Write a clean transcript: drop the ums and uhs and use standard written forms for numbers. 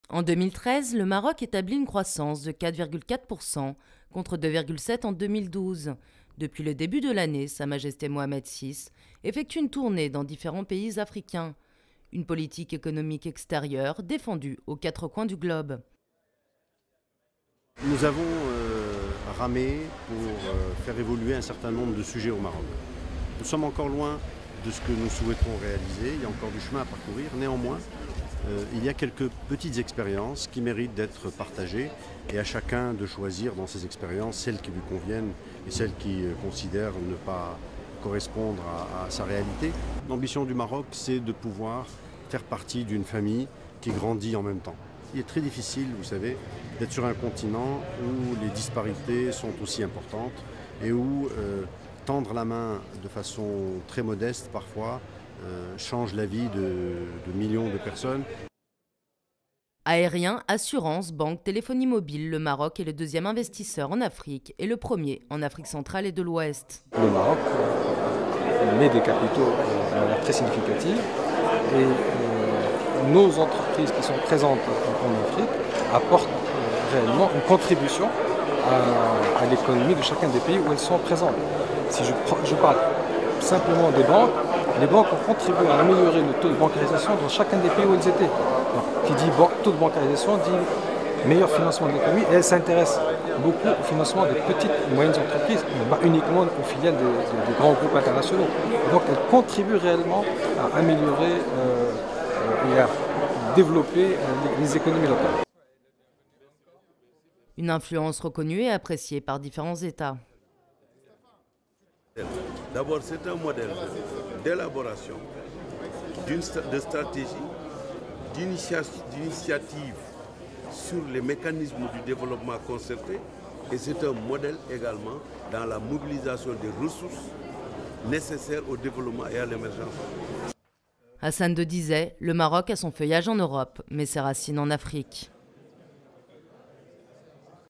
En 2013, le Maroc établit une croissance de 4,4% contre 2,7% en 2012. Depuis le début de l'année, Sa Majesté Mohamed VI effectue une tournée dans différents pays africains. Une politique économique extérieure défendue aux quatre coins du globe. Nous avons ramé pour faire évoluer un certain nombre de sujets au Maroc. Nous sommes encore loin de ce que nous souhaitons réaliser, il y a encore du chemin à parcourir. Néanmoins, il y a quelques petites expériences qui méritent d'être partagées et à chacun de choisir dans ces expériences celles qui lui conviennent et celles qu'il considère ne pas correspondre à sa réalité. L'ambition du Maroc, c'est de pouvoir faire partie d'une famille qui grandit en même temps. Il est très difficile, vous savez, d'être sur un continent où les disparités sont aussi importantes et où tendre la main de façon très modeste parfois change la vie de millions de personnes. Aérien, assurance, banque, téléphonie mobile, le Maroc est le deuxième investisseur en Afrique et le premier en Afrique centrale et de l'Ouest. Le Maroc met des capitaux de manière très significative et nos entreprises qui sont présentes en Afrique apportent réellement une contribution à l'économie de chacun des pays où elles sont présentes. Si je parle simplement des banques, les banques ont contribué à améliorer le taux de bancarisation dans chacun des pays où elles étaient. Donc, qui dit taux de bancarisation dit meilleur financement de l'économie et elles s'intéressent beaucoup au financement des petites et moyennes entreprises, mais pas uniquement aux filiales des grands groupes internationaux. Et donc elles contribuent réellement à améliorer et à développer les économies locales. Une influence reconnue et appréciée par différents États. D'abord, c'est un modèle d'élaboration, de stratégie, d'initiative sur les mécanismes du développement concerté et c'est un modèle également dans la mobilisation des ressources nécessaires au développement et à l'émergence. Hassan II disait, le Maroc a son feuillage en Europe, mais ses racines en Afrique.